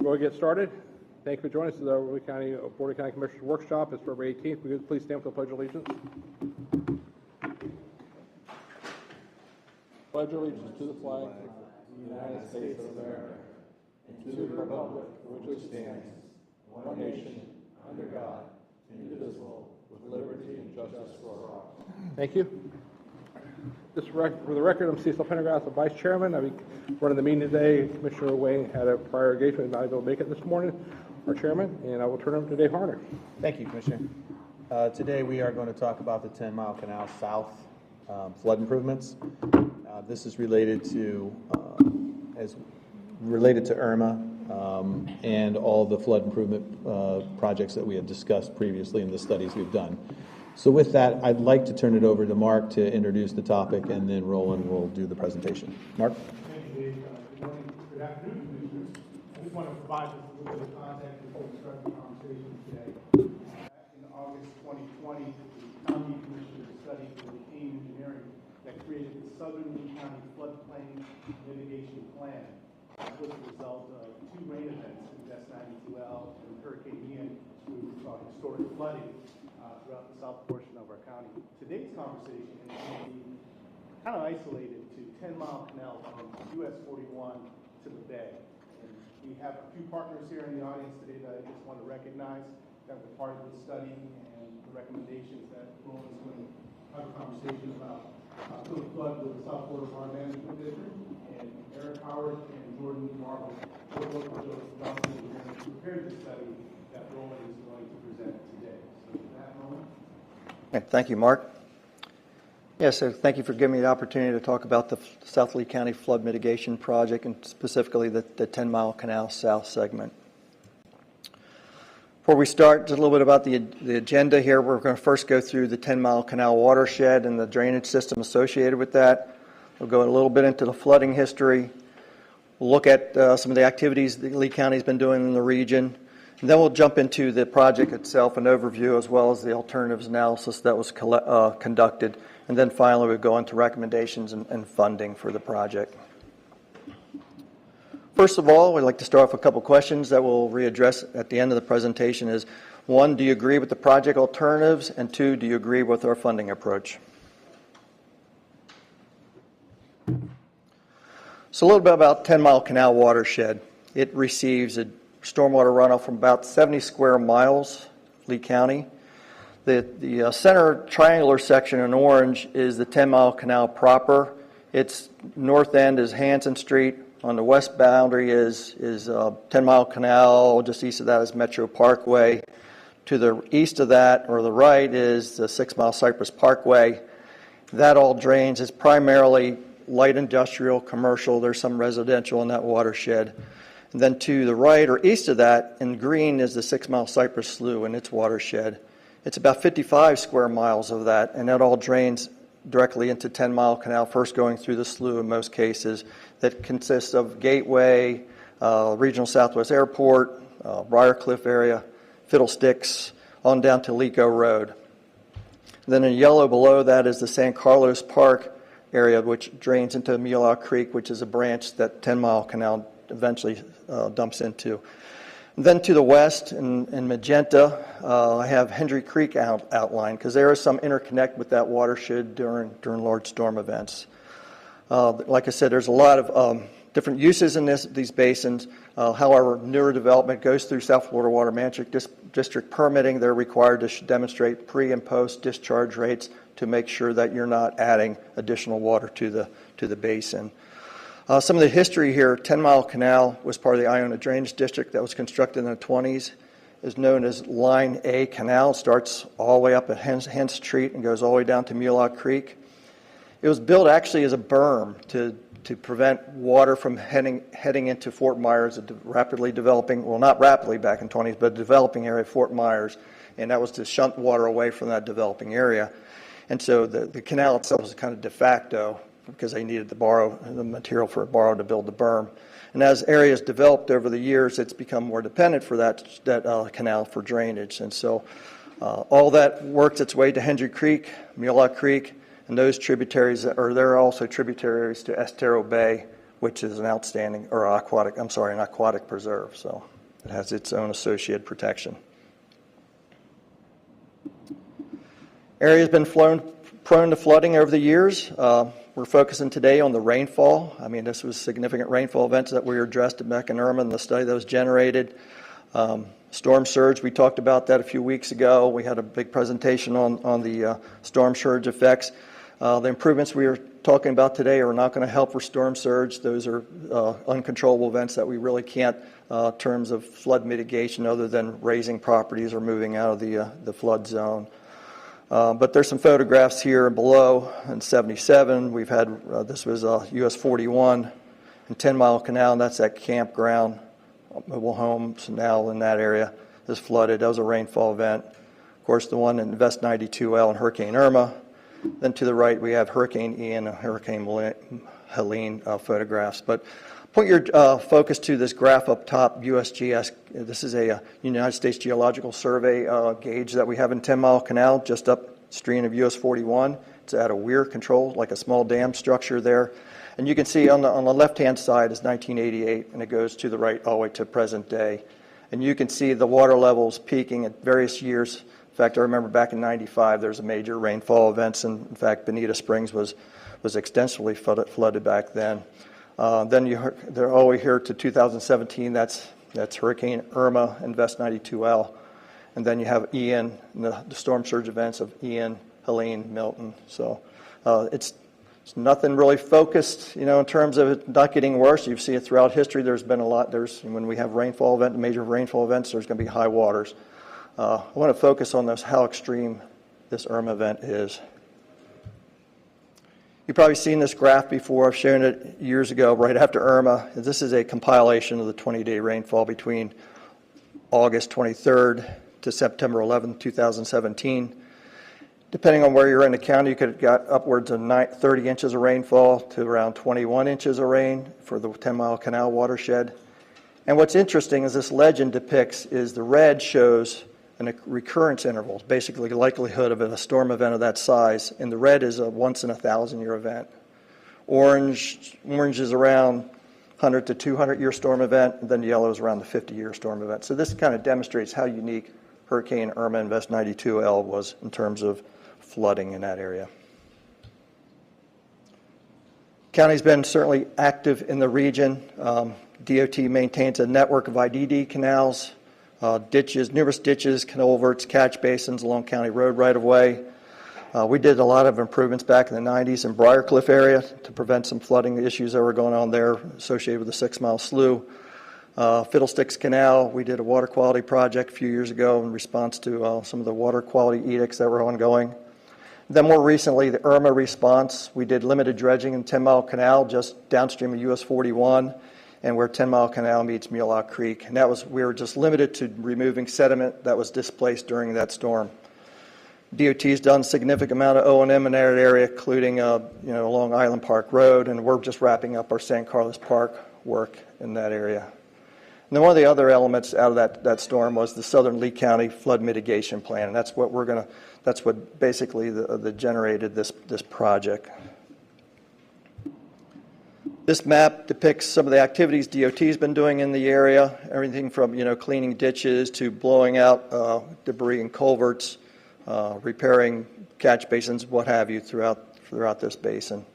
We'll get started. Thank you for joining us at the Board of County Commissioners Workshop. It's February 18th. Will you please stand for the Pledge of Allegiance? Pledge allegiance to the flag of the United States of America and to the republic for which it stands, one nation, under God, indivisible, with liberty and justice for all. Thank you. Just for the record, I'm Cecil Pendergrass, the Vice Chairman. I'll be running the meeting today. Commissioner Wayne had a prior engagement and not able to make it this morning, our Chairman, and I will turn it over to Dave Harner. Thank you, Commissioner. Today we are going to talk about the 10 Mile Canal South flood improvements. This is related to Irma and all the flood improvement projects that we have discussed previously in the studies we've done. So with that, I'd like to turn it over to Mark to introduce the topic, and then Roland will do the presentation. Mark? Thank you, Dave. Good morning, good afternoon, Commissioners. I just want to provide just a little bit of context before we start the conversation today. Back in August 2020, the County Commissioners studied for the Kane Engineering that created the Southern Lee County Floodplain Mitigation Plan. That was the result of two rain events in S92L and Hurricane Ian, which we saw historic flooding throughout the south portion of our county. Today's conversation is going to be kind of isolated to 10 Mile Canal from US 41 to the Bay. And we have a few partners here in the audience today that I just want to recognize that were part of the study and the recommendations that Roland's going to have a conversation about the flood with the South Florida Water Management District, and Eric Howard and Jordan Marble will work with Joseph Johnson and prepared the study that Roland is going to present today. So with that, Roland. Thank you, Mark. So thank you for giving me the opportunity to talk about the South Lee County Flood Mitigation Project, and specifically the 10 Mile Canal South segment. Before we start, just a little bit about the agenda here. We're going to first go through the 10 Mile Canal watershed and the drainage system associated with that. We'll go a little bit into the flooding history. We'll look at some of the activities that Lee County's been doing in the region. And then we'll jump into the project itself, an overview, as well as the alternatives analysis that was conducted. And then finally, we'll go into recommendations and funding for the project. First of all, we'd like to start off with a couple questions that we'll readdress at the end of the presentation. Is one, do you agree with the project alternatives? And two, do you agree with our funding approach? So a little bit about 10 Mile Canal watershed. It receives a stormwater runoff from about 70 square miles, Lee County. The center triangular section in orange is the 10 Mile Canal proper. Its north end is Hanson Street. On the west boundary is 10 Mile Canal. Just east of that is Metro Parkway. To the east of that, or the right, is the 6 Mile Cypress Parkway. That all drains. It's primarily light industrial, commercial. There's some residential in that watershed. And then to the right or east of that, in green, is the 6 Mile Cypress Slough and its watershed. It's about 55 square miles of that, and that all drains directly into 10 Mile Canal, first going through the slough in most cases. That consists of Gateway, Regional Southwest Airport, Briarcliff area, Fiddlesticks, on down to Lico Road. Then in yellow below that is the San Carlos Park area, which drains into Mule Creek, which is a branch that 10 Mile Canal eventually dumps into. And then to the west, in magenta, I have Hendry Creek outlined, because there is some interconnect with that watershed during large storm events. Like I said, there's a lot of different uses in these basins. However, newer development goes through South Florida Water Management District permitting. They're required to demonstrate pre- and post-discharge rates to make sure that you're not adding additional water to the basin. Some of the history here: 10 Mile Canal was part of the Iona Drainage District that was constructed in the 20s. Is known as Line A Canal. It starts all the way up at Hens Street and goes all the way down to Mule Creek. It was built actually as a berm to prevent water from heading into Fort Myers, a rapidly developing, well, not rapidly back in the 20s, but a developing area of Fort Myers, and that was to shunt water away from that developing area. And so the canal itself was kind of de facto, because they needed to borrow the material to build the berm. And as areas developed over the years, it's become more dependent for that canal for drainage. And so all that works its way to Hendry Creek, Mule Creek, and those tributaries, or they're also tributaries to Estero Bay, which is an aquatic preserve. So it has its own associated protection. Area has been prone to flooding over the years. We're focusing today on the rainfall. I mean, this was significant rainfall events that we addressed back in Irma and the study that was generated. Storm surge, we talked about that a few weeks ago. We had a big presentation on the storm surge effects. The improvements we are talking about today are not going to help for storm surge. Those are uncontrollable events that we really can't, in terms of flood mitigation, other than raising properties or moving out of the flood zone. But there's some photographs here and below. In 77, we've had, this was US 41 and 10 Mile Canal, and that's that campground. Mobile homes now in that area is flooded. That was a rainfall event. Of course, the one in Invest 92L and Hurricane Irma. Then to the right, we have Hurricane Ian and Hurricane Helene photographs. But point your focus to this graph up top, USGS. This is a United States Geological Survey gauge that we have in 10 Mile Canal, just upstream of US 41. It's at a weir control, like a small dam structure there. And you can see on the left-hand side is 1988, and it goes to the right all the way to present day. And you can see the water levels peaking at various years. In fact, I remember back in 95, there was a major rainfall events, and in fact, Bonita Springs was extensively flooded back then. Then they're all the way here to 2017. That's Hurricane Irma, Invest 92L, and then you have Ian, and the storm surge events of Ian, Helene, Milton. So it's nothing really focused, in terms of it not getting worse. You see it throughout history. There's been a lot. When we have major rainfall events, there's going to be high waters. I want to focus on how extreme this Irma event is. You've probably seen this graph before. I've shown it years ago, right after Irma. This is a compilation of the 20-day rainfall between August 23rd to September 11th, 2017. Depending on where you're in the county, you could have got upwards of 30 inches of rainfall to around 21 inches of rain for the 10 Mile Canal watershed. And what's interesting is this legend depicts is the red shows a recurrence interval, basically the likelihood of a storm event of that size, and the red is a once in a 1,000-year event. Orange is around 100 to 200-year storm event, and then yellow is around the 50-year storm event. So this kind of demonstrates how unique Hurricane Irma Invest 92L was in terms of flooding in that area. County's been certainly active in the region. DOT maintains a network of IDD canals, numerous ditches, culverts, catch basins along county road right-of-way. We did a lot of improvements back in the 90s in Briarcliff area to prevent some flooding issues that were going on there associated with the 6 Mile Slough. Fiddlesticks Canal, we did a water quality project a few years ago in response to some of the water quality edicts that were ongoing. Then more recently, the Irma response, we did limited dredging in 10 Mile Canal just downstream of US 41 and where 10 Mile Canal meets Mulock Creek. And we were just limited to removing sediment that was displaced during that storm. DOT's done a significant amount of O&M in that area, including along Island Park Road, and we're just wrapping up our San Carlos Park work in that area. And then one of the other elements out of that storm was the Southern Lee County Flood Mitigation Plan, and that's what basically generated this project. This map depicts some of the activities DOT's been doing in the area, everything from cleaning ditches to blowing out debris and culverts, repairing catch basins, what have you, throughout this basin.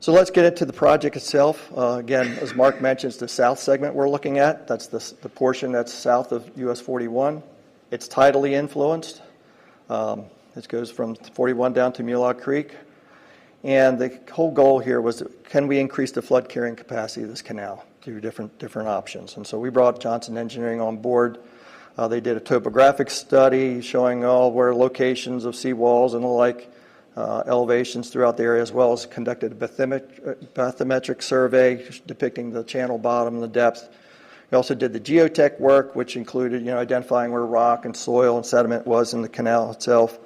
So let's get into the project itself. Again, as Mark mentioned, it's the south segment we're looking at. That's the portion that's south of US 41. It's tidally influenced. It goes from 41 down to Mulock Creek. And the whole goal here was, can we increase the flood carrying capacity of this canal through different options? And so we brought Johnson Engineering on board. They did a topographic study showing all where locations of seawalls and the like, elevations throughout the area, as well as conducted a bathymetric survey depicting the channel bottom and the depth. We also did the geotech work, which included identifying where rock and soil and sediment was in the canal itself.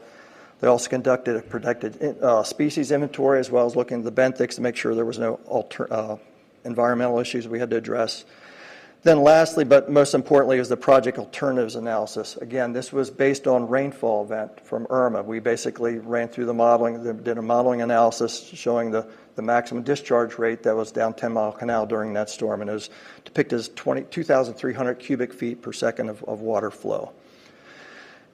They also conducted a protected species inventory, as well as looking at the benthics to make sure there was no environmental issues we had to address. Then lastly, but most importantly, is the project alternatives analysis. Again, this was based on rainfall event from Irma. We basically ran through the modeling, did a modeling analysis showing the maximum discharge rate that was down 10 Mile Canal during that storm, and it was depicted as 2,300 cubic feet per second of water flow.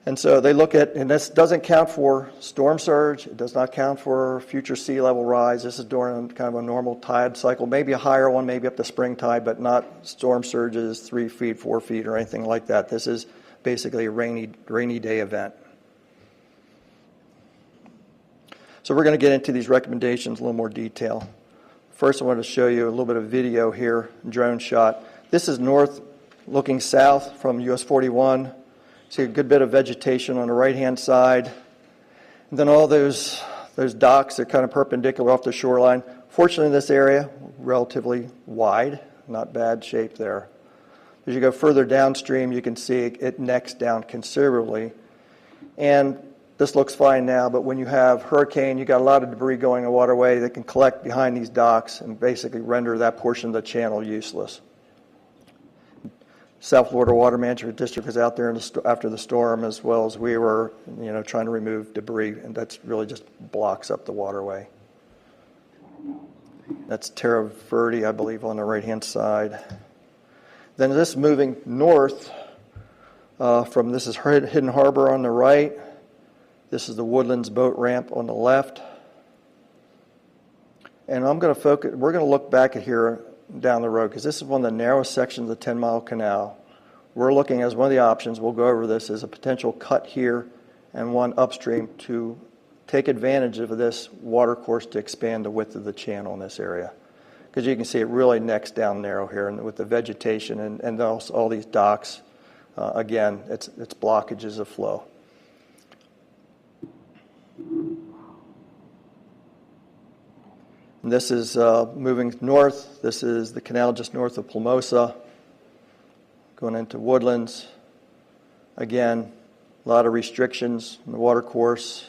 And so they look at, and this doesn't count for storm surge, it does not count for future sea level rise. This is during kind of a normal tide cycle, maybe a higher one, maybe up to spring tide, but not storm surges 3 feet, 4 feet, or anything like that. This is basically a rainy day event. So we're going to get into these recommendations in a little more detail. First, I want to show you a little bit of video here, drone shot. This is north looking south from US 41. See a good bit of vegetation on the right-hand side. And then all those docks are kind of perpendicular off the shoreline. Fortunately, this area, relatively wide, not bad shape there. As you go further downstream, you can see it necks down considerably. And this looks fine now, but when you have hurricane, you got a lot of debris going in the waterway that can collect behind these docks and basically render that portion of the channel useless. South Florida Water Management District was out there after the storm, as well as we were, trying to remove debris, and that's really just blocks up the waterway. That's Terra Verde, I believe, on the right-hand side. Then this moving north from this is Hidden Harbor on the right. This is the Woodlands boat ramp on the left. And we're going to look back at here down the road, because this is one of the narrowest sections of the 10 Mile Canal. We're looking as one of the options, we'll go over this, as a potential cut here and one upstream to take advantage of this water course to expand the width of the channel in this area. Because you can see it really necks down narrow here, and with the vegetation and also all these docks, again, it's blockages of flow. And this is moving north. This is the canal just north of Plumosa, going into Woodlands. Again, a lot of restrictions in the water course.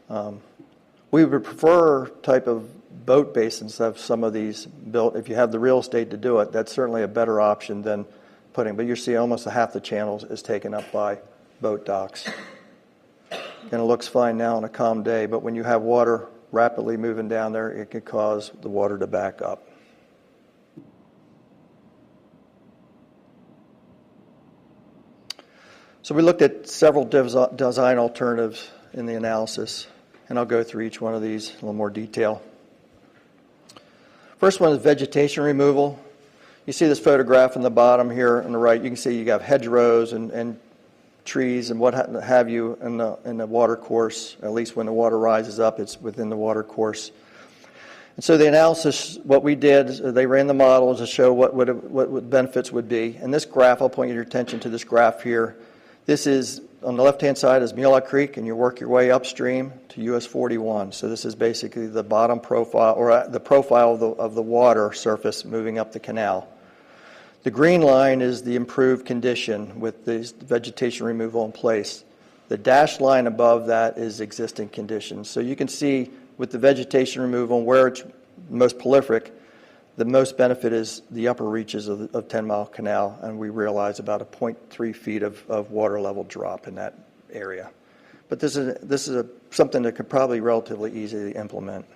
We would prefer type of boat basins to have some of these built. If you have the real estate to do it, that's certainly a better option than putting. But you see almost half the channel is taken up by boat docks. And it looks fine now on a calm day, but when you have water rapidly moving down there, it could cause the water to back up. So we looked at several design alternatives in the analysis, and I'll go through each one of these in a little more detail. First one is vegetation removal. You see this photograph in the bottom here on the right. You can see you got hedgerows and trees and what have you in the water course. At least when the water rises up, it's within the water course. And so the analysis, what we did, is they ran the models to show what benefits would be. And this graph, I'll point your attention to this graph here. This is, on the left-hand side is Mule Creek, and you work your way upstream to US 41. So this is basically the bottom profile, or the profile of the water surface moving up the canal. The green line is the improved condition with this vegetation removal in place. The dashed line above that is existing conditions. So you can see with the vegetation removal where it's most prolific, the most benefit is the upper reaches of 10 Mile Canal, and we realize about a 0.3 feet of water level drop in that area. But this is something that could probably relatively easily implement.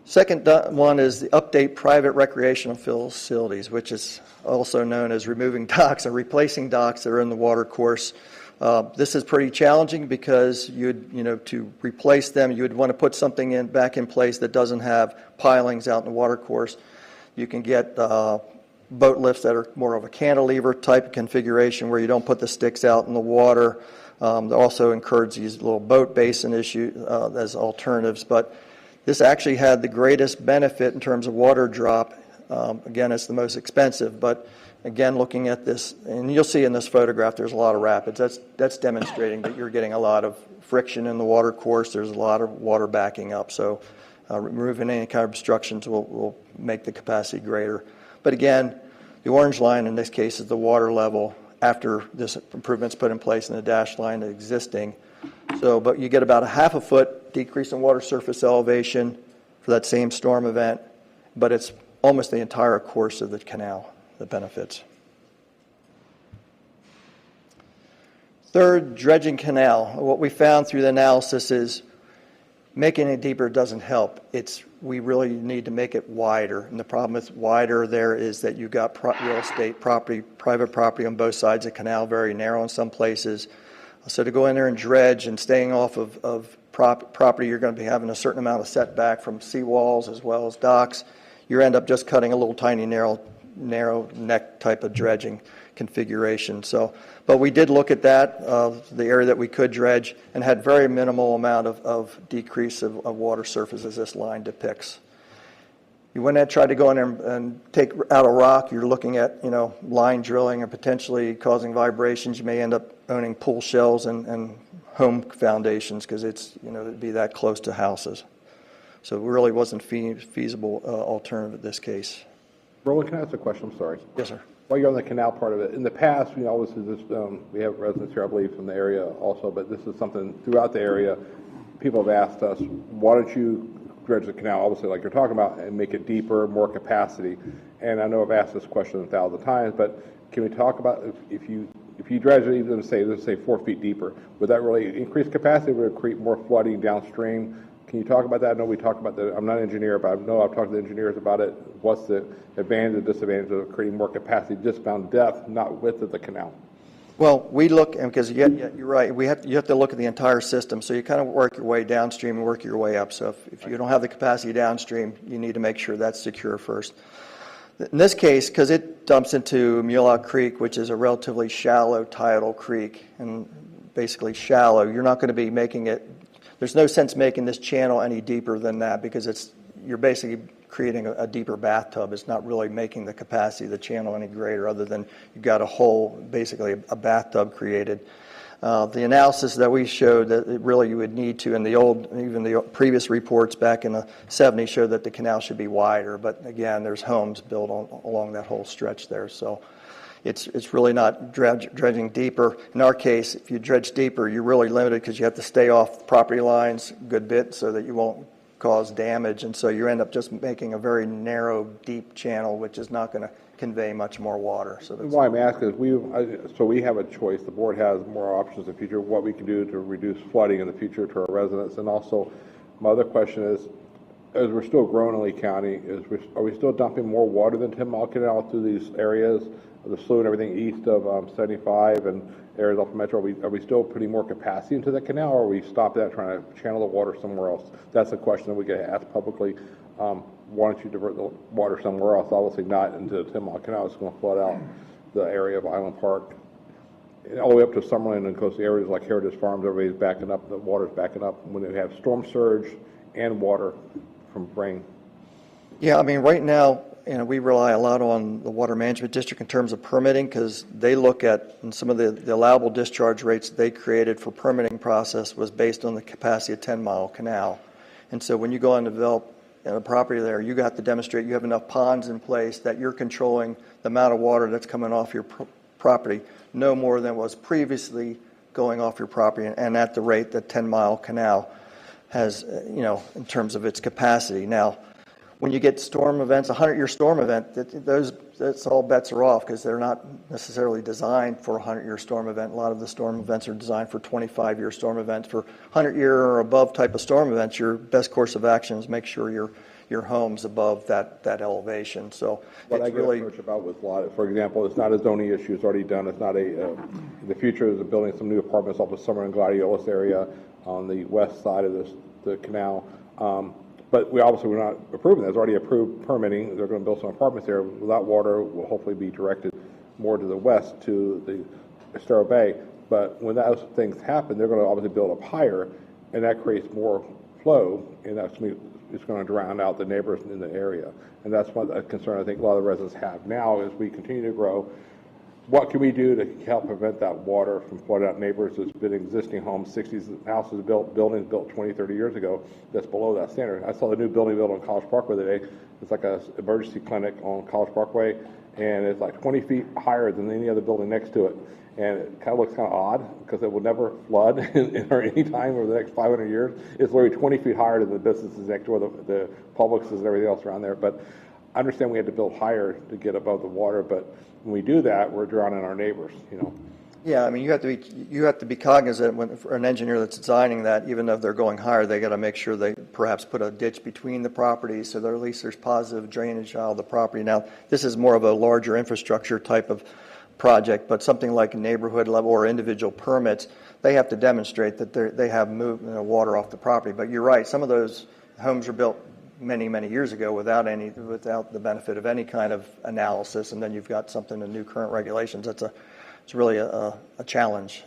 Second one is the update private recreational facilities, which is also known as removing docks or replacing docks that are in the water course. This is pretty challenging because to replace them, you would want to put something back in place that doesn't have pilings out in the water course. You can get boat lifts that are more of a cantilever type configuration where you don't put the sticks out in the water. They also encourage these little boat basin issues as alternatives, but this actually had the greatest benefit in terms of water drop. Again, it's the most expensive, but again, looking at this, and you'll see in this photograph, there's a lot of rapids. That's demonstrating that you're getting a lot of friction in the water course. There's a lot of water backing up, so removing any kind of obstructions will make the capacity greater. But again, the orange line in this case is the water level after this improvement's put in place, and the dashed line is existing. So, but you get about a half a foot decrease in water surface elevation for that same storm event, but it's almost the entire course of the canal, the benefits. Third, dredging canal. What we found through the analysis is making it deeper doesn't help. We really need to make it wider. And the problem with wider there is that you've got real estate property, private property on both sides of the canal, very narrow in some places. So to go in there and dredge and staying off of property, you're going to be having a certain amount of setback from seawalls as well as docks. You end up just cutting a little tiny narrow neck type of dredging configuration. So, but we did look at that, the area that we could dredge, and had very minimal amount of decrease of water surface as this line depicts. You went and tried to go in there and take out a rock, you're looking at, line drilling and potentially causing vibrations. You may end up owning pool shells and home foundations because it'd be that close to houses. So it really wasn't feasible alternative in this case. Roland, can I ask a question? I'm sorry. Yes, sir. While you're on the canal part of it, in the past, we have residents here, I believe, from the area also, but this is something throughout the area. People have asked us, why don't you dredge the canal, obviously, like you're talking about, and make it deeper, more capacity? And I know I've asked this question 1,000 times, but can we talk about if you dredge it, even let's say 4 feet deeper, would that really increase capacity? Would it create more flooding downstream? Can you talk about that? I know we talked about that. I'm not an engineer, but I know I've talked to the engineers about it. What's the advantage and disadvantage of creating more capacity just found depth, not width of the canal? Well, we look, because you're right, you have to look at the entire system. So you kind of work your way downstream and work your way up. So if you don't have the capacity downstream, you need to make sure that's secure first. In this case, because it dumps into Mulock Creek, which is a relatively shallow tidal creek, and basically shallow, you're not going to be making it. There's no sense making this channel any deeper than that because you're basically creating a deeper bathtub. It's not really making the capacity of the channel any greater other than you've got a hole, basically a bathtub created. The analysis that we showed that really you would need to, and even the previous reports back in the 70s showed that the canal should be wider. But again, there's homes built along that whole stretch there. So it's really not dredging deeper. In our case, if you dredge deeper, you're really limited because you have to stay off property lines a good bit so that you won't cause damage. And so you end up just making a very narrow, deep channel, which is not going to convey much more water. So that's why I'm asking is we have a choice. The board has more options in the future, what we can do to reduce flooding in the future to our residents. And also, my other question is, as we're still growing in Lee County, are we still dumping more water than 10 Mile Canal through these areas, the slough and everything east of 75 and areas off of Metro? Are we still putting more capacity into the canal, or are we stopped that trying to channel the water somewhere else? That's a question that we get asked publicly. Why don't you divert the water somewhere else? Obviously not into the 10 Mile Canal. It's going to flood out the area of Island Park all the way up to Summerlin, and of the areas like Heritage Farms, everybody's backing up, the water's backing up when they have storm surge and water from rain. Yeah, I mean, right now, we rely a lot on the Water Management District in terms of permitting because they look at, and some of the allowable discharge rates they created for permitting process was based on the capacity of 10 Mile Canal. And so when you go and develop a property there, you have to demonstrate you have enough ponds in place that you're controlling the amount of water that's coming off your property no more than was previously going off your property and at the rate that 10 Mile Canal has, in terms of its capacity. Now, when you get storm events, a 100-year storm event, that's all bets are off because they're not necessarily designed for a 100-year storm event. A lot of the storm events are designed for 25-year storm events. For 100-year or above type of storm events, your best course of action is make sure your home's above that elevation. So what it's I get really approached about with a lot, for example, it's not a zoning issue. It's already done. It's not in the future. There's building some new apartments off the Summer and Gladiolus area on the west side of the canal. But we're not approving that. It's already approved permitting. They're going to build some apartments there. Without water will hopefully be directed more to the west to the Estero Bay. But when those things happen, they're going to obviously build up higher, and that creates more flow, and it's going to drown out the neighbors in the area. And that's one concern I think a lot of the residents have now as we continue to grow. What can we do to help prevent that water from flooding out neighbors? There's been existing homes, 60s houses built, buildings built 20, 30 years ago that's below that standard. I saw the new building built on College Parkway today. It's like an emergency clinic on College Parkway, and it's like 20 feet higher than any other building next to it. And it kind of looks kind of odd because it will never flood or any time over the next 500 years. It's literally 20 feet higher than the businesses next door, the Publixes and everything else around there. But I understand we had to build higher to get above the water, but when we do that, we're drowning our neighbors, you know. Yeah, I mean, you have to be cognizant when, for an engineer that's designing that, even though they're going higher, they got to make sure they perhaps put a ditch between the properties so that at least there's positive drainage out of the property. Now, this is more of a larger infrastructure type of project, but something like neighborhood level or individual permits, they have to demonstrate that they have moved water off the property. But you're right, some of those homes were built many, many years ago without the benefit of any kind of analysis, and then you've got something in new current regulations. It's really a challenge.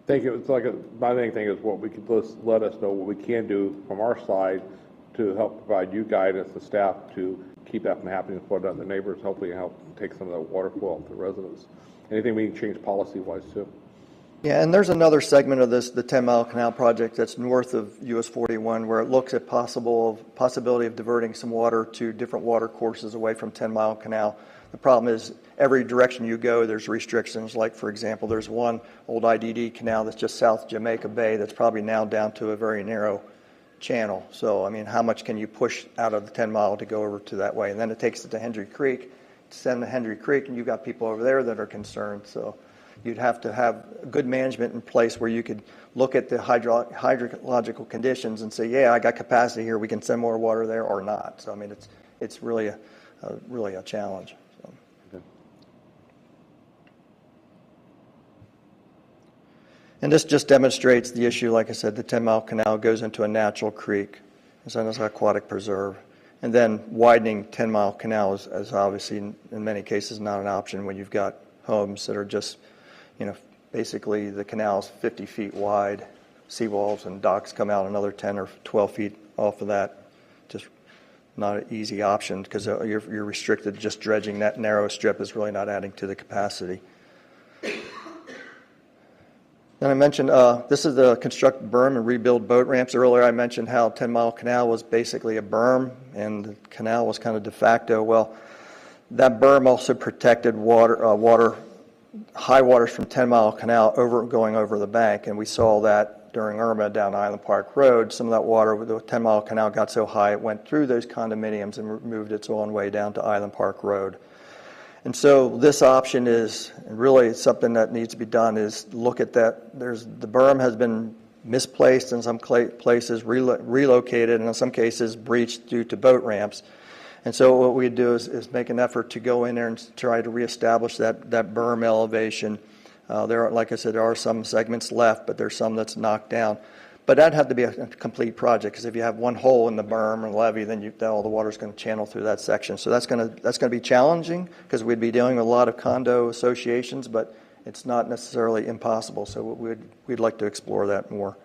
Thank you. It's like my main thing is what we can let us know what we can do from our side to help provide you guidance, the staff, to keep that from happening for the neighbors, hopefully help take some of that water flow off the residents. Anything we can change policy-wise too. Yeah, and there's another segment of this, the 10-mile canal project that's north of US 41, where it looks at possibility of diverting some water to different water courses away from 10-mile canal. The problem is every direction you go, there's restrictions. Like, for example, there's one old IDD canal that's just south of Jamaica Bay that's probably now down to a very narrow channel. So, I mean, how much can you push out of the 10-mile to go over to that way? And then it takes it to Hendry Creek, to send to Hendry Creek, and you've got people over there that are concerned. So you'd have to have good management in place where you could look at the hydrological conditions and say, yeah, I got capacity here, we can send more water there or not. So, I mean, it's really a challenge. So. Okay. And this just demonstrates the issue. Like I said, the 10-mile canal goes into a natural creek. It's an aquatic preserve. And then widening 10-mile canal is obviously, in many cases, not an option when you've got homes that are just, basically the canal's 50 feet wide, seawalls and docks come out another 10 or 12 feet off of that. Just not an easy option because you're restricted. Just dredging that narrow strip is really not adding to the capacity. Then I mentioned this is the construct berm and rebuild boat ramps. Earlier I mentioned how 10-mile canal was basically a berm and the canal was kind of de facto. Well, that berm also protected high waters from 10-mile canal going over the bank, and we saw that during Irma down Island Park Road. Some of that water with the 10-mile canal got so high it went through those condominiums and moved its own way down to Island Park Road. And so this option is really something that needs to be done is look at that. The berm has been misplaced in some places, relocated, and in some cases breached due to boat ramps. And so what we do is make an effort to go in there and try to reestablish that berm elevation. Like I said, there are some segments left, but there's some that's knocked down. But that had to be a complete project because if you have one hole in the berm and levee, then all the water is going to channel through that section. So that's going to be challenging because we'd be dealing with a lot of condo associations, but it's not necessarily impossible. So we'd like to explore that more.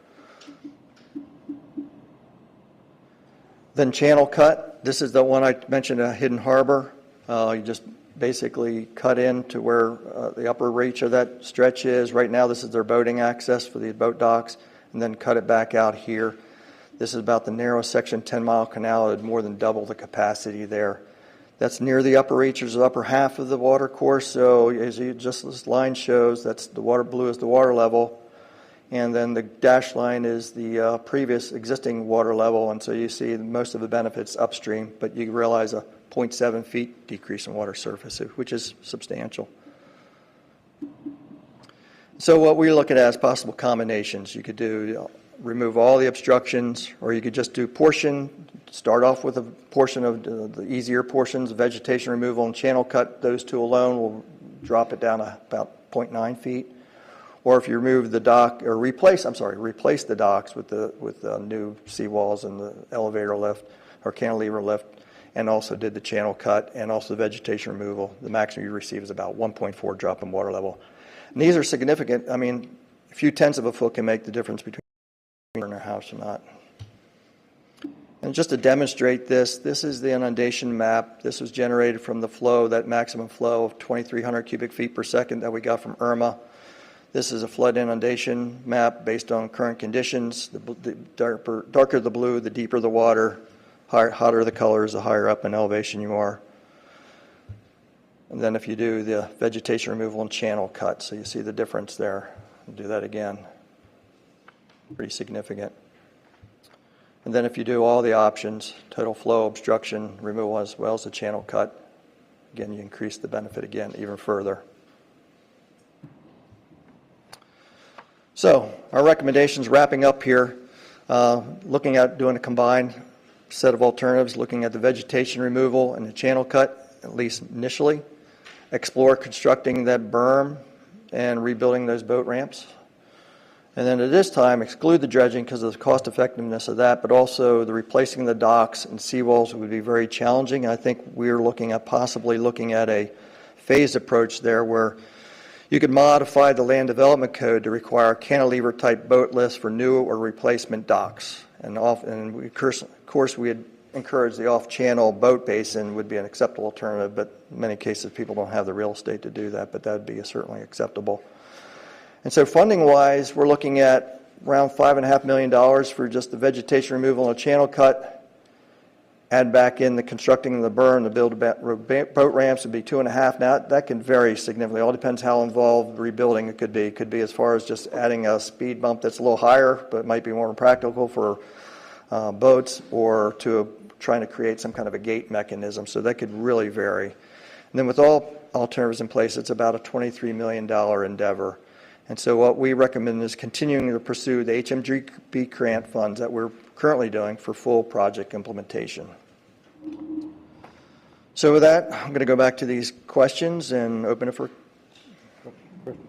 Then channel cut. This is the one I mentioned, Hidden Harbor. You just basically cut in to where the upper reach of that stretch is. Right now, this is their boating access for the boat docks, and then cut it back out here. This is about the narrowest section, 10-mile canal. It had more than double the capacity there. That's near the upper reaches, the upper half of the water course. So as this line shows, that's the water blue is the water level. And then the dashed line is the previous existing water level. And so you see most of the benefits upstream, but you realize a 0.7 feet decrease in water surface, which is substantial. So what we're looking at is possible combinations. You could remove all the obstructions, or you could just do start off with a portion of the easier portions, vegetation removal and channel cut. Those two alone will drop it down to about 0.9 feet. Or if you remove the dock, or replace the docks with the new seawalls and the elevator lift or cantilever lift, and also did the channel cut and also the vegetation removal, the maximum you receive is about 1.4 drop in water level. And these are significant. I mean, a few tenths of a foot can make the difference between in a house or not. And just to demonstrate this is the inundation map. This was generated from the flow, that maximum flow of 2,300 cubic feet per second that we got from Irma. This is a flood inundation map based on current conditions. The darker the blue, the deeper the water, hotter the colors, the higher up in elevation you are. And then if you do the vegetation removal and channel cut, so you see the difference there. I'll do that again. Pretty significant. And then if you do all the options, total flow, obstruction, removal, as well as the channel cut, again, you increase the benefit again even further. So our recommendations wrapping up here, looking at doing a combined set of alternatives, looking at the vegetation removal and the channel cut, at least initially. Explore constructing that berm and rebuilding those boat ramps. And then at this time, exclude the dredging because of the cost effectiveness of that, but also the replacing the docks and seawalls would be very challenging. I think we're looking at possibly looking at a phased approach there where you could modify the land development code to require cantilever type boat lifts for new or replacement docks. And we, of course, we'd encourage the off-channel boat basin would be an acceptable alternative, but in many cases people don't have the real estate to do that, but that would be certainly acceptable. And so funding-wise, we're looking at around $5.5 million for just the vegetation removal and a channel cut. Add back in the constructing the berm, the build boat ramps would be 2.5. Now that can vary significantly. It all depends how involved rebuilding it could be. It could be as far as just adding a speed bump that's a little higher, but it might be more practical for boats, or to trying to create some kind of a gate mechanism. So that could really vary. And then with all alternatives in place, it's about a $23 million endeavor. And so what we recommend is continuing to pursue the HMGP grant funds that we're currently doing for full project implementation. So with that, I'm going to go back to these questions and open it for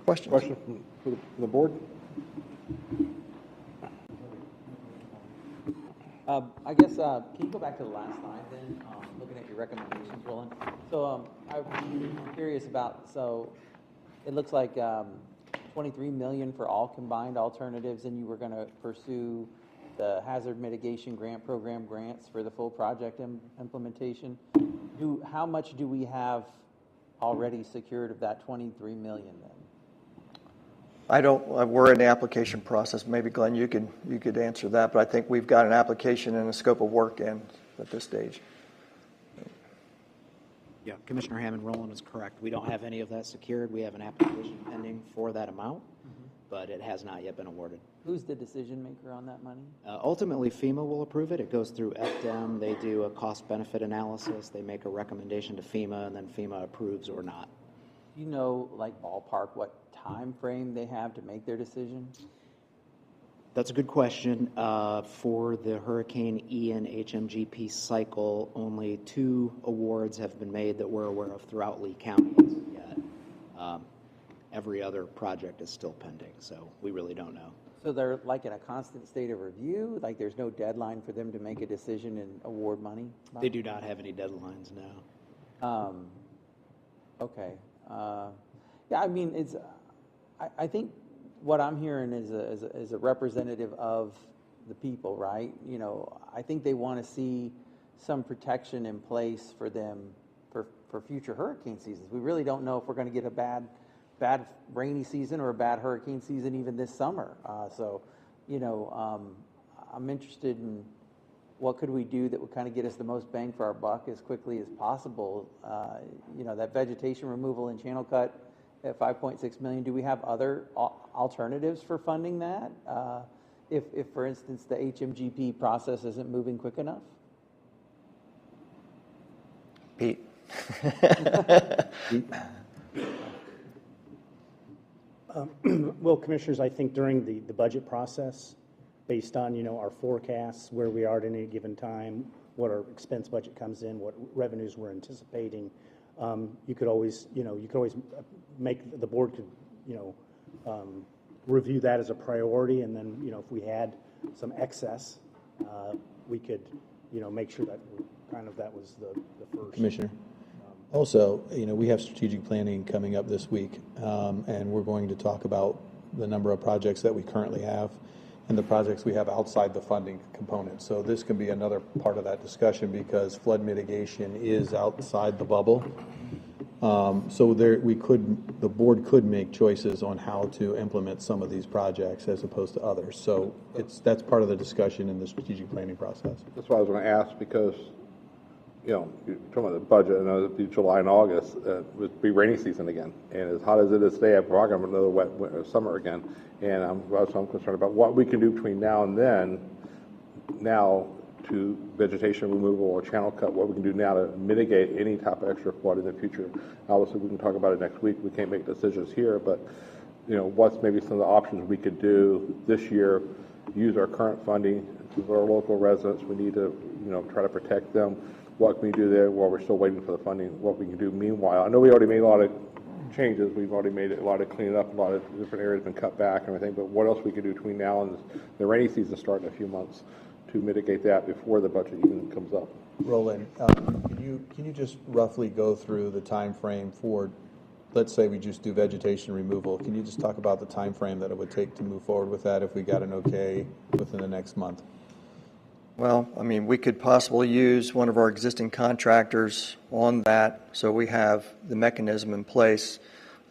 questions. Question from the board? I guess, can you go back to the last slide then, looking at your recommendations, Roland? So I'm curious about, so it looks like 23 million for all combined alternatives, and you were going to pursue the hazard mitigation grant program grants for the full project implementation. How much do we have already secured of that 23 million then? We're in the application process. Maybe Glenn, you could answer that, but I think we've got an application and a scope of work in at this stage. Yeah, Commissioner Hammond, Roland is correct. We don't have any of that secured. We have an application pending for that amount, but it has not yet been awarded. Who's the decision maker on that money? Ultimately, FEMA will approve it. It goes through FDEM. They do a cost-benefit analysis. They make a recommendation to FEMA, and then FEMA approves or not. Do you know, like ballpark, what time frame they have to make their decision? That's a good question. For the Hurricane Ian HMGP cycle, only 2 awards have been made that we're aware of throughout Lee County yet. Every other project is still pending, so we really don't know. So they're like in a constant state of review? Like there's no deadline for them to make a decision and award money? They do not have any deadlines now. Okay. Yeah, I mean, I think what I'm hearing is a representative of the people, right? You know, I think they want to see some protection in place for them for future hurricane seasons. We really don't know if we're going to get a bad rainy season or a bad hurricane season even this summer. So, you know, I'm interested in what could we do that would kind of get us the most bang for our buck as quickly as possible. You know, that vegetation removal and channel cut at 5.6 million. Do we have other alternatives for funding that? If for instance, the HMGP process isn't moving quick enough? Pete. Well, Commissioners, I think during the budget process, based on, you know, our forecasts, where we are at any given time, what our expense budget comes in, what revenues we're anticipating, you could always make, the board could, you know, review that as a priority, and then, you know, if we had some excess, we could, you know, make sure that that was the first. Commissioner. Also, you know, we have strategic planning coming up this week, and we're going to talk about the number of projects that we currently have and the projects we have outside the funding component. So this can be another part of that discussion because flood mitigation is outside the bubble. So the board could make choices on how to implement some of these projects as opposed to others. So that's part of the discussion in the strategic planning process. That's what I was going to ask because, you know, you're talking about the budget, and it'll be July and August, it would be rainy season again. And as hot as it is today, I'm talking about another wet winter, summer again. And I'm concerned about what we can do between now and then now to vegetation removal or channel cut, what we can do now to mitigate any type of extra flood in the future. Obviously, we can talk about it next week. We can't make decisions here, but what's maybe some of the options we could do this year, use our current funding for our local residents. We need to, try to protect them. What can we do there while we're still waiting for the funding? What we can do meanwhile. I know we already made a lot of changes. We've already made a lot of cleaning up. A lot of different areas have been cut back and everything. But what else we can do between now and the rainy season starting in a few months to mitigate that before the budget even comes up? Roland, can you just roughly go through the time frame for, let's say we just do vegetation removal. Can you just talk about the time frame that it would take to move forward with that if we got an okay within the next month? Well, I mean, we could possibly use one of our existing contractors on that, so we have the mechanism in place.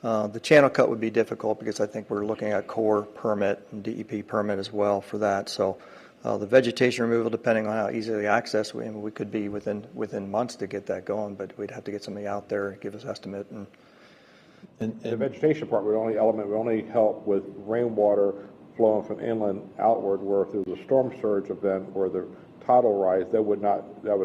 The channel cut would be difficult because I think we're looking at Corps permit and DEP permit as well for that. So the vegetation removal, depending on how easily access, we could be within months to get that going, but we'd have to get somebody out there and give us estimate. And the vegetation part would only help with rainwater flowing from inland outward, where if there's a storm surge event or the tidal rise, that would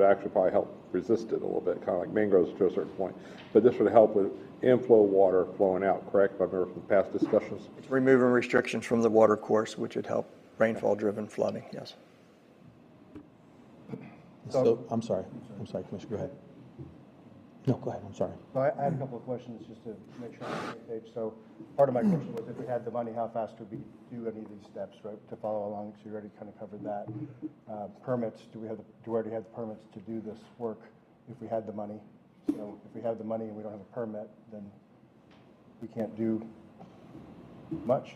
actually probably help resist it a little bit, kind of like mangroves to a certain point. But this would help with inflow water flowing out, correct? I remember from past discussions. It's removing restrictions from the water course, which would help rainfall-driven flooding, yes. So, I'm sorry, Commissioner, go ahead. No, go ahead, I'm sorry. So I had a couple of questions just to make sure I'm on the same page. So part of my question was if we had the money, how fast would we do any of these steps, right, to follow along? So you already kind of covered that. Permits, do we already have the permits to do this work if we had the money? So if we have the money and we don't have a permit, then we can't do much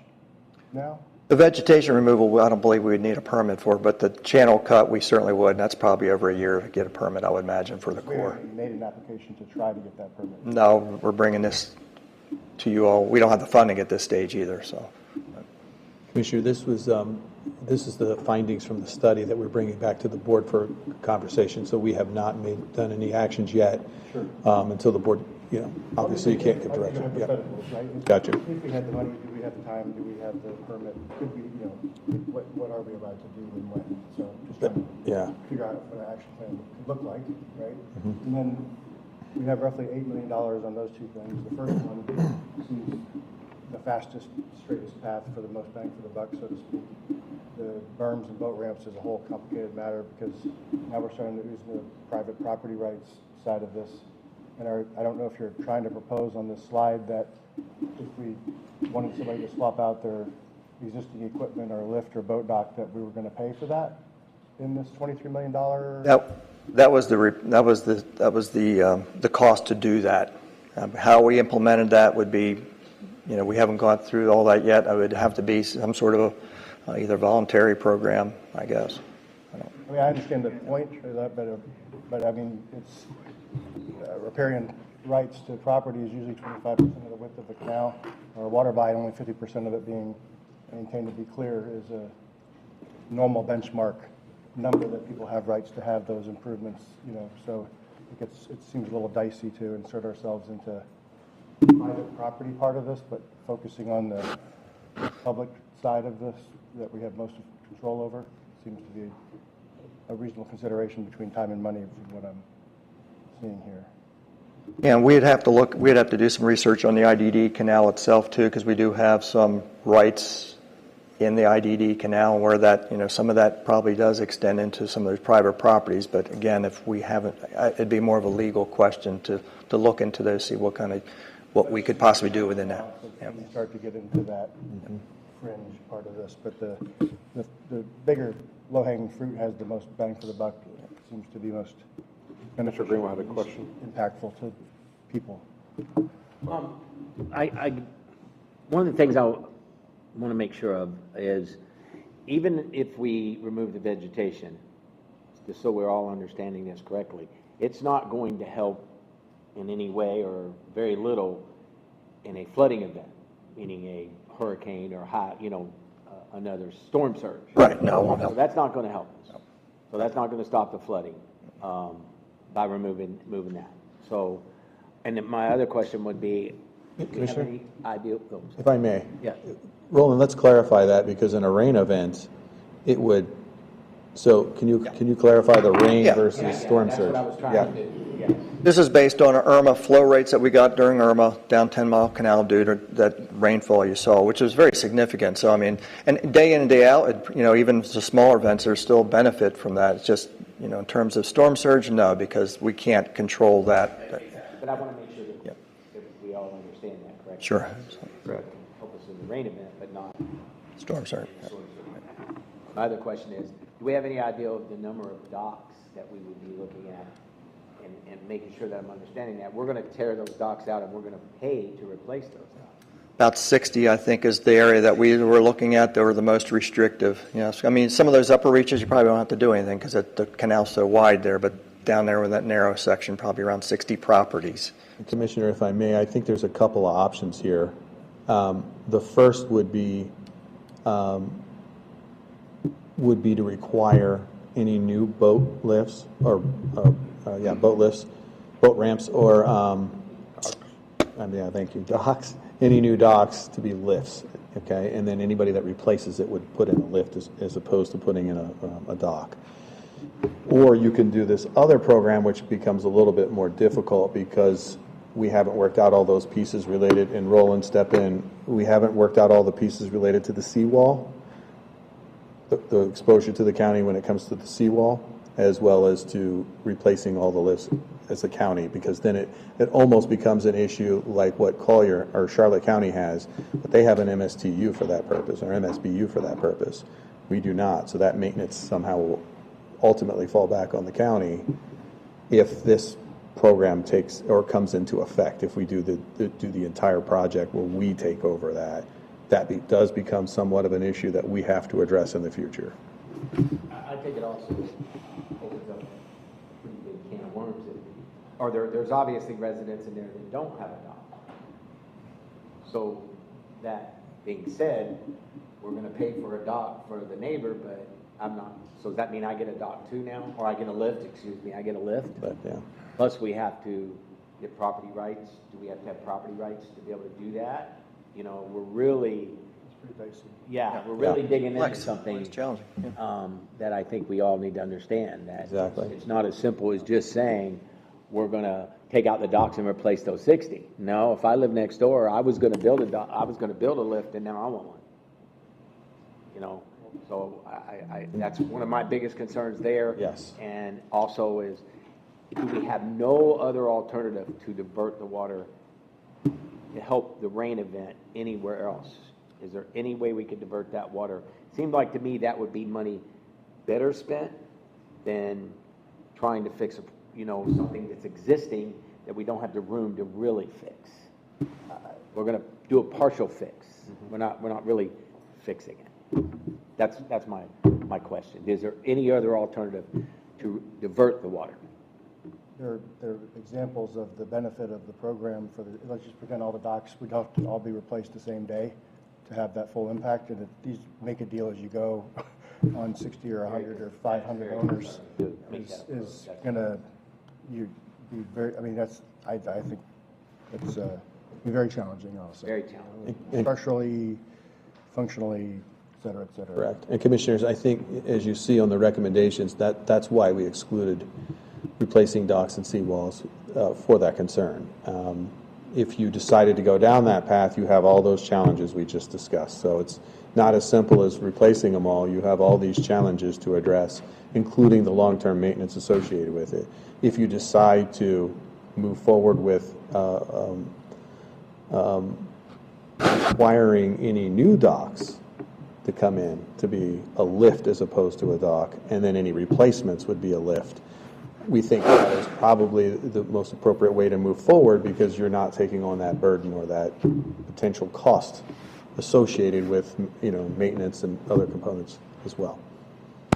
now? The vegetation removal, I don't believe we would need a permit for, but the channel cut, we certainly would, and that's probably over a year to get a permit, I would imagine, for the We Corps. already made an application to try to get that permit. No, we're bringing this to you all. We don't have the funding at this stage either, so. Commissioner, this is the findings from the study that we're bringing back to the board for conversation, so we have not done any actions yet. Sure. Until the board, obviously you can't give direction. Yeah. Hypotheticals, right? Gotcha. If we had the money, do we have the time, do we have the permit, could we, what are we allowed to do and when? So just trying to figure out what an action plan could look like, right? Mm-hmm. And then we have roughly $8 million on those two things. The first one seems the fastest, straightest path for the most bang for the buck, so to speak. The berms and boat ramps is a whole complicated matter because now we're starting to use the private property rights side of this. And I don't know if you're trying to propose on this slide that if we wanted somebody to swap out their existing equipment or lift or boat dock, that we were going to pay for that in this $23 million? That was the cost to do that. How we implemented that would be, we haven't gone through all that yet. It would have to be some sort of either voluntary program, I guess. I understand the point of that, but I mean, it's riparian rights to property is usually 25% of the width of the canal, or water body, only 50% of it being maintained. To be clear, is a normal benchmark number that people have rights to have those improvements. So it seems a little dicey to insert ourselves into the private property part of this, but focusing on the public side of this that we have most control over seems to be a reasonable consideration between time and money from what I'm seeing here. Yeah, and we'd have to do some research on the IDD canal itself too, because we do have some rights in the IDD canal where that, some of that probably does extend into some of those private properties. But again, if we haven't, it'd be more of a legal question to look into those, see what we could possibly do within that. So we start to get into that fringe part of this, but the bigger low-hanging fruit has the most bang for the buck. It seems to be most Mr. Greenwell had a question. Impactful to people. One of the things I want to make sure of is, even if we remove the vegetation, just so we're all understanding this correctly, it's not going to help in any way or very little in a flooding event, meaning a hurricane or another storm surge. Right. No. So that's not going to help us. So that's not going to stop the flooding by moving that. So, and then my other question would be, do you have any idea? If I may. Yeah. Roland, let's clarify that, because in a rain event, it would So can you clarify the rain Yeah. versus storm That's surge? what I was trying Yeah. to do, yes. This is based on Irma flow rates that we got during Irma down 10 Mile Canal due to that rainfall you saw, which was very significant. So, I mean, and day in and day out, even the smaller events, there's still benefit from that. It's just, in terms of storm surge, no, because we can't control that. But I want to make sure that Yep. that we all understand that correctly. Sure. Correct. Help us in the rain event, but not. Storm surge. My other question is, do we have any idea of the number of docks that we would be looking at? And making sure that I'm understanding that. We're going to tear those docks out and we're going to pay to replace those docks. About 60, I think, is the area that we were looking at that were the most restrictive. Yes, I mean, some of those upper reaches, you probably don't have to do anything because the canal's so wide there, but down there with that narrow section, probably around 60 properties. Commissioner, if I may, I think there's a couple of options here. The first would be to require any new boat lifts or boat lifts, boat ramps, or thank you, docks. Any new docks to be lifts, okay, and then anybody that replaces it would put in a lift as opposed to putting in a dock. Or you can do this other program, which becomes a little bit more difficult because we haven't worked out all those pieces related, and Roland, step in, we haven't worked out all the pieces related to the seawall, the exposure to the county when it comes to the seawall, as well as to replacing all the lifts as a county, because then it almost becomes an issue like what Collier or Charlotte County has, but they have an MSTU for that purpose, or MSBU for that purpose. We do not, so that maintenance somehow will ultimately fall back on the county if this program takes or comes into effect. If we do the entire project where we take over that does become somewhat of an issue that we have to address in the future. I think it also opens up a pretty big can of worms. Or there's obviously residents in there that don't have a dock. So that being said, we're going to pay for a dock for the neighbor, but I'm not. So does that mean I get a dock too now? Or I get a lift, I get a lift? But yeah. Plus we have to get property rights. Do we have to have property rights to be able to do that? We're really, It's pretty basic. we're really digging into It's something challenging. that I think we all need to understand. That Exactly. it's not as simple as just saying, we're going to take out the docks and replace those 60. No, if I live next door, I was going to build a lift, and now I want one. So I that's one of my biggest concerns there. Yes. And also is, do we have no other alternative to divert the water to help the rain event anywhere else? Is there any way we could divert that water? Seemed like to me that would be money better spent than trying to fix something that's existing that we don't have the room to really fix. We're going to do a partial fix. We're not really fixing it. That's my question. Is there any other alternative to divert the water? There are examples of the benefit of the program let's just pretend all the docks would have to all be replaced the same day to have that full impact, and these make a deal as you go on 60 or 100 or 500 owners is going to be very, I think it's be very challenging also. Very challenging. Structurally, functionally, et cetera, et cetera. Correct. And commissioners, I think as you see on the recommendations, that's why we excluded replacing docks and seawalls for that concern. If you decided to go down that path, you have all those challenges we just discussed. So it's not as simple as replacing them all. You have all these challenges to address, including the long-term maintenance associated with it. If you decide to move forward with requiring any new docks to come in to be a lift as opposed to a dock, and then any replacements would be a lift, we think that is probably the most appropriate way to move forward, because you're not taking on that burden or that potential cost associated with maintenance and other components as well.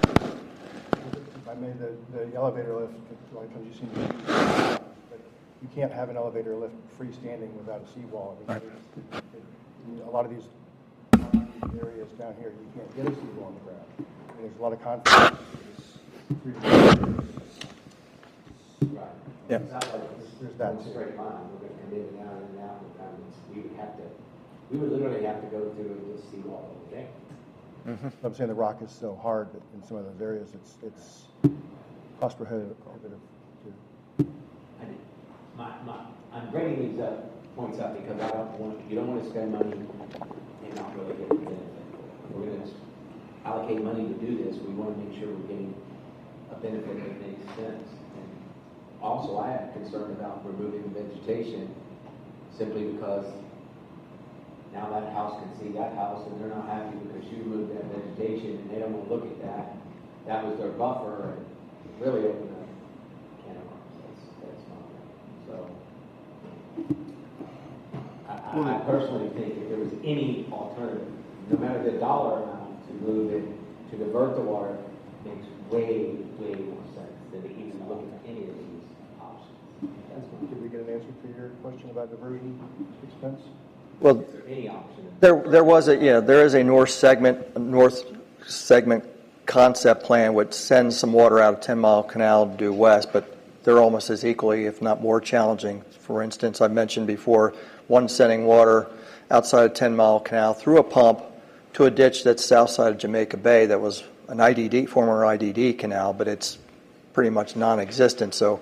If I may, the elevator lift, a lot of times you see but you can't have an elevator lift freestanding without a seawall. A lot of these areas down here, you can't get a seawall on the ground. And there's a lot of conflict. Yeah. It's not like There's that it's too. straight line. We're going to come in and out and out. We would literally have to go through this seawall every day. I'm saying the rock is so hard that in some of those areas, it's cost prohibitive to. I'm bringing these points up because you don't want to spend money and not really get the benefit. We're going to allocate money to do this. We want to make sure we're getting a benefit that makes sense. And also, I have concern about removing the vegetation simply because now that house can see that house and they're not happy because you removed that vegetation and they don't want to look at that. That was their buffer and really opened up a can of worms. That's not right. So I personally think if there was any alternative, no matter the dollar amount to move it, to divert the water, makes way, way more sense than to even look at any of these options. That's my Did we get an answer to your question about diversion expense? Well, Is there any option? there is a north segment concept plan which sends some water out of 10 Mile Canal due west, but they're almost as equally, if not more challenging. For instance, I mentioned before, one sending water outside of 10 Mile Canal through a pump to a ditch that's south side of Jamaica Bay that was an former IDD canal, but it's pretty much non-existent. So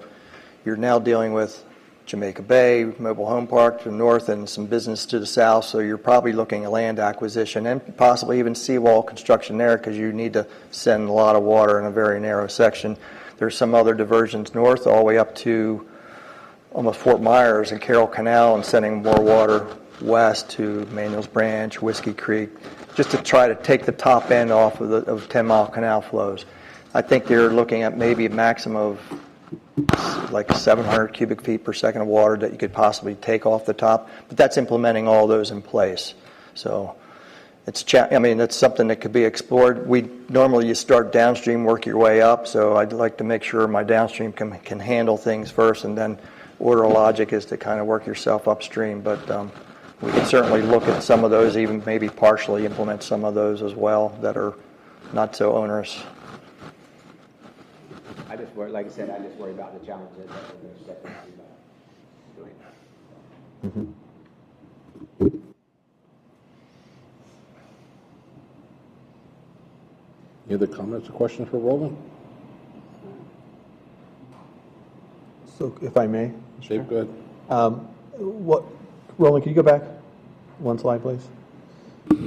you're now dealing with Jamaica Bay, mobile home park to the north, and some business to the south. So you're probably looking at land acquisition and possibly even seawall construction there because you need to send a lot of water in a very narrow section. There's some other diversions north all the way up to almost Fort Myers and Carroll Canal and sending more water west to Manuel's Branch, Whiskey Creek, just to try to take the top end off of 10 Mile Canal flows. I think they're looking at maybe a maximum of like 700 cubic feet per second of water that you could possibly take off the top, but that's implementing all those in place. So it's something that could be explored. Normally you start downstream, work your way up, so I'd like to make sure my downstream can handle things first, and then order of logic is to kind of work yourself upstream, but we can certainly look at some of those, even maybe partially implement some of those as well that are not so onerous. I just worry, like I said, I just worry about the challenges that we're going to step into doing that. Mm-hmm. Any other comments or questions for Roland? So if I may? Dave, go ahead. Roland, can you go back one slide, please?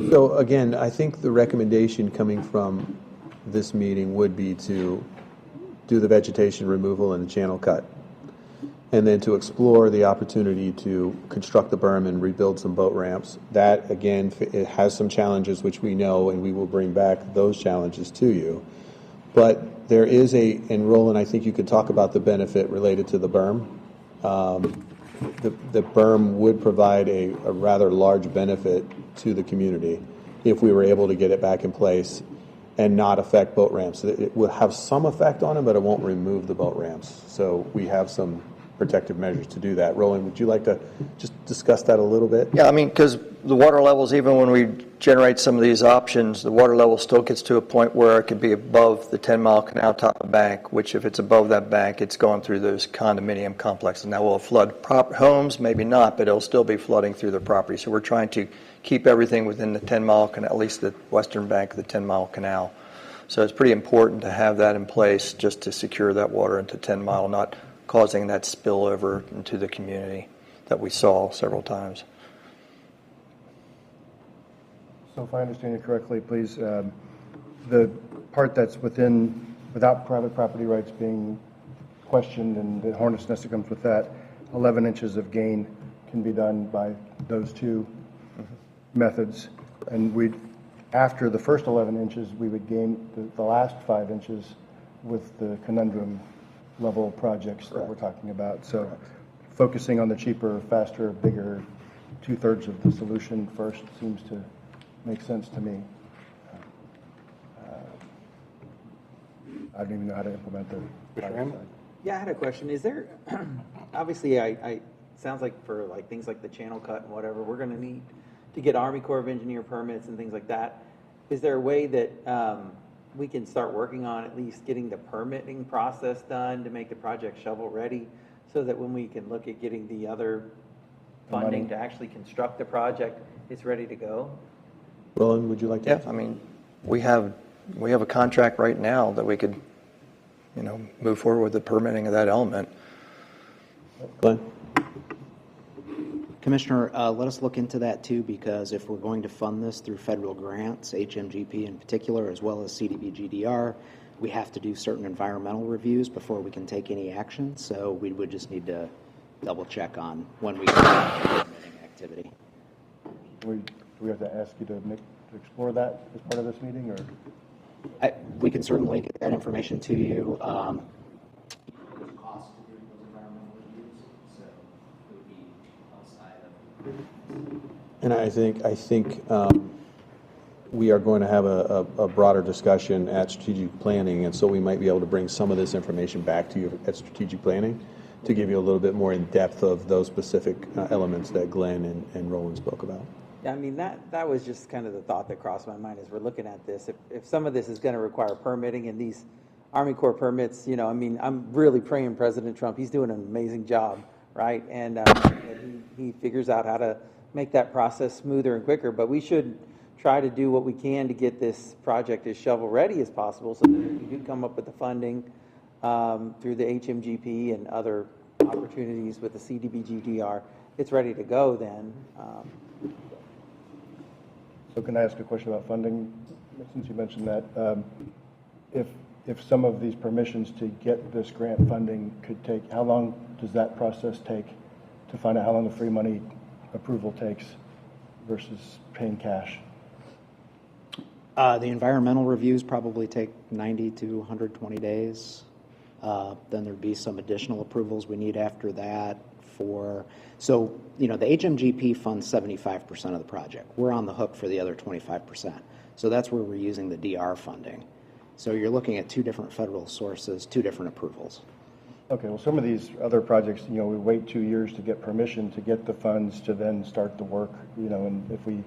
So again, I think the recommendation coming from this meeting would be to do the vegetation removal and the channel cut, and then to explore the opportunity to construct the berm and rebuild some boat ramps. That, again, it has some challenges, which we know, and we will bring back those challenges to you. But there is and Roland, I think you could talk about the benefit related to the berm. The berm would provide a rather large benefit to the community if we were able to get it back in place and not affect boat ramps. It will have some effect on them, but it won't remove the boat ramps. So we have some protective measures to do that. Roland, would you like to just discuss that a little bit? Yeah, because the water levels, even when we generate some of these options, the water level still gets to a point where it could be above the 10 Mile Canal top of bank, which if it's above that bank, it's going through those condominium complexes. Now, will it flood homes? Maybe not, but it'll still be flooding through the property. So we're trying to keep everything within the 10 Mile Canal, at least the western bank of the 10 Mile Canal. So it's pretty important to have that in place just to secure that water into 10 Mile, not causing that spillover into the community that we saw several times. So if I understand you correctly, please, the part that's without private property rights being questioned and the hornet's nest that comes with that, 11 inches of gain can be done by those two methods. And after the first 11 inches, we would gain the last 5 inches with the conundrum level projects that we're talking about. So focusing on the cheaper, faster, bigger, 2/3 of the solution first seems to make sense to me. I don't even know how to implement the private side. Yeah, I had a question. Is there, obviously, I sounds like for like things like the channel cut and whatever, we're going to need to get Army Corps of Engineer permits and things like that. Is there a way that we can start working on at least getting the permitting process done to make the project shovel ready, so that when we can look at getting the other funding to actually construct the project, it's ready to go? Roland, would you like to? Yeah, we have a contract right now that we could, move forward with the permitting of that element. Glenn? Commissioner, let us look into that too, because if we're going to fund this through federal grants, HMGP in particular, as well as CDBG-DR, we have to do certain environmental reviews before we can take any action. So we would just need to double check on when we can start permitting activity. Do we have to ask you to explore that as part of this meeting, or? We can certainly get that information to you. There's a cost to doing those environmental reviews, so it would be outside of. And I think we are going to have a broader discussion at strategic planning, and so we might be able to bring some of this information back to you at strategic planning to give you a little bit more in depth of those specific elements that Glenn and Roland spoke about. Yeah, I mean, that was just kind of the thought that crossed my mind as we're looking at this. If some of this is going to require permitting and these Army Corps permits, I mean, I'm really praying President Trump, he's doing an amazing job, right? And he figures out how to make that process smoother and quicker. But we should try to do what we can to get this project as shovel-ready as possible so that if we do come up with the funding through the HMGP and other opportunities with the CDBG-DR, it's ready to go then. So can I ask a question about funding, since you mentioned that? If some of these permissions to get this grant funding could take, how long does that process take to find out how long the free money approval takes versus paying cash? The environmental reviews probably take 90 to 120 days. Then there'd be some additional approvals we need after that so the HMGP funds 75% of the project. We're on the hook for the other 25%. So that's where we're using the DR funding. So you're looking at two different federal sources, two different approvals. Okay, well, some of these other projects, we wait 2 years to get permission to get the funds to then start the work, and if we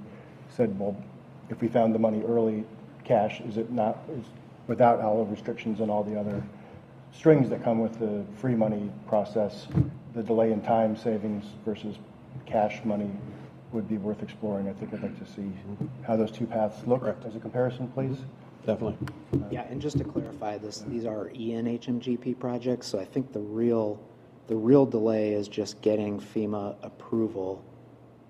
said, well, if we found the money early, cash, is without all the restrictions and all the other strings that come with the free money process, the delay in time savings versus cash money would be worth exploring. I think I'd like to see how those two paths look as a comparison, please. Definitely. Yeah, and just to clarify these are ENHMGP projects, so I think the real delay is just getting FEMA approval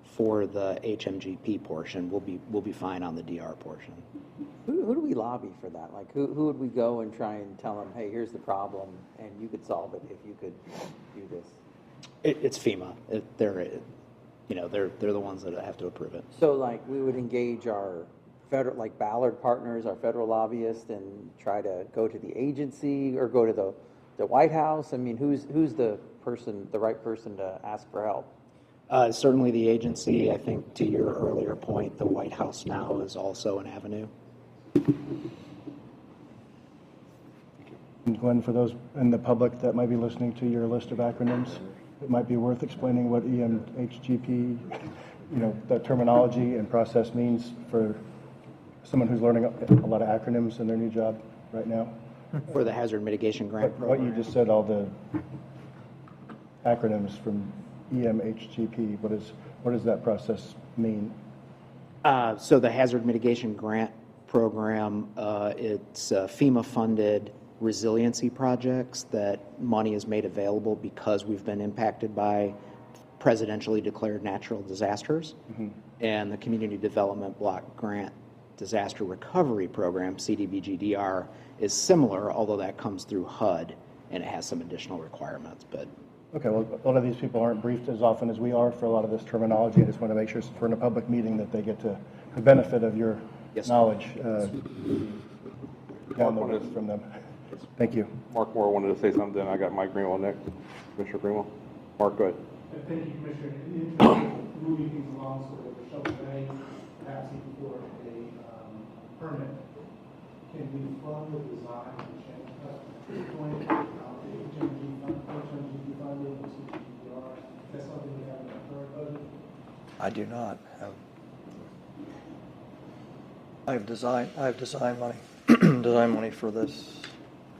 for the HMGP portion. We'll be fine on the DR portion. Who do we lobby for that? Like, who would we go and try and tell them, hey, here's the problem, and you could solve it if you could do this? It's FEMA. They're the ones that have to approve it. So, like, we would engage our federal, like Ballard partners, our federal lobbyists, and try to go to the agency or go to the White House. I mean, who's the right person to ask for help? Certainly the agency. I think to your earlier point, the White House now is also an avenue. And Glenn, for those in the public that might be listening to your list of acronyms, it might be worth explaining what EMHGP, that terminology and process means for someone who's learning a lot of acronyms in their new job right now. For the hazard mitigation grant program. What you just said, all the acronyms from EMHGP, what does that process mean? So the hazard mitigation grant program, it's FEMA-funded resiliency projects that money is made available because we've been impacted by presidentially declared natural disasters. Mm-hmm. And the Community Development Block Grant Disaster Recovery Program, CDBG-DR, is similar, although that comes through HUD, and it has some additional requirements. But okay, well, a lot of these people aren't briefed as often as we are for a lot of this terminology. I just want to make sure for in a public meeting that they get the benefit of your knowledge down the list from them. Thank you. Mark Moore wanted to say something. I got Mike Greenwell next. Commissioner Greenwell. Mark, go ahead. Thank you, Commissioner. In terms of moving things along sort of a shovel-ready, perhaps even for a permit, can we fund the design and change that point? That's something we have in our current budget? I do not have. I have design money, design money for this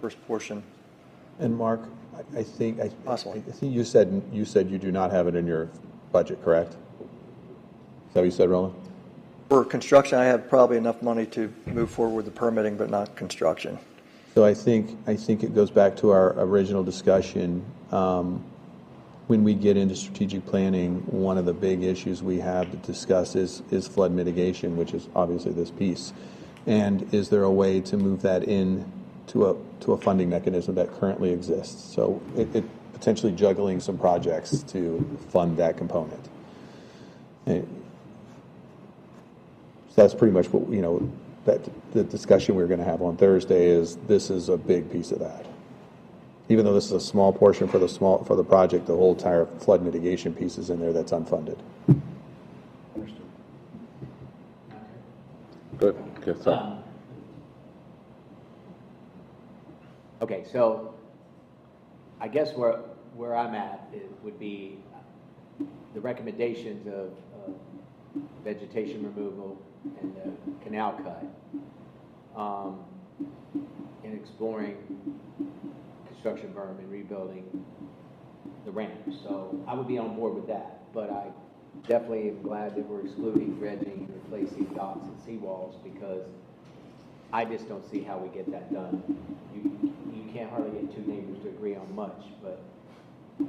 first portion. And Mark, I think Possibly. I think you said you do not have it in your budget, correct? Is that what you said, Roland? For construction, I have probably enough money to move forward with the permitting, but not construction. So I think it goes back to our original discussion. When we get into strategic planning, one of the big issues we have to discuss is flood mitigation, which is obviously this piece. And is there a way to move that in to a funding mechanism that currently exists? So it potentially juggling some projects to fund that component. So that's pretty much what, that the discussion we're going to have on Thursday is, this is a big piece of that. Even though this is a small portion for the project, the whole entire flood mitigation piece is in there that's unfunded. Understood. Good. Okay, so. Okay, so I guess where I'm at would be the recommendations of vegetation removal and the canal cut, in exploring construction berm and rebuilding the ramp. So I would be on board with that, but I definitely am glad that we're excluding dredging and replacing docks and seawalls, because I just don't see how we get that done. You can't hardly get two neighbors to agree on much, but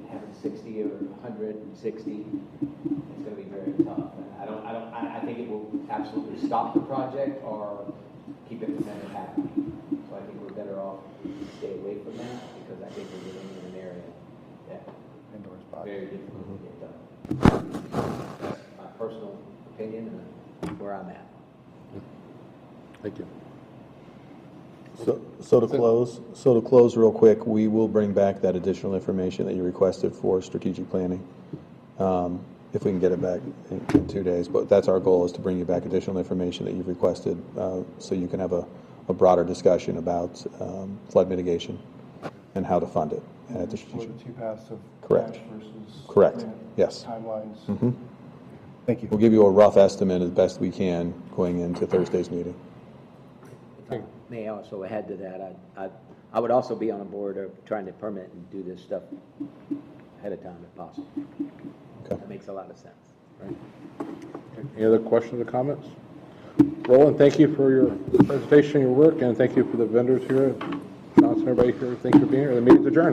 having 60 or 160, it's going to be very tough. I think it will absolutely stop the project or keep it from never happening. So I think we're better off to stay away from that, because I think we're living in an area that very difficult to get done. That's my personal opinion and where I'm at. Thank you. So to close real quick, we will bring back that additional information that you requested for strategic planning, if we can get it back in 2 days. But that's our goal, is to bring you back additional information that you've requested, so you can have a broader discussion about flood mitigation and how to fund it at the For strategic. the two paths of Correct. cash versus Correct. grant Yes. timelines. Mm-hmm. Thank you. We'll give you a rough estimate as best we can going into Thursday's meeting. If I may also add to that, I would also be on board of trying to permit and do this stuff ahead of time if possible. Okay. That makes a lot of sense. Right. Any other questions or comments? Roland, thank you for your presentation, your work, and thank you for the vendors here. Johnson, everybody here, thank you for being here. The meeting's adjourned.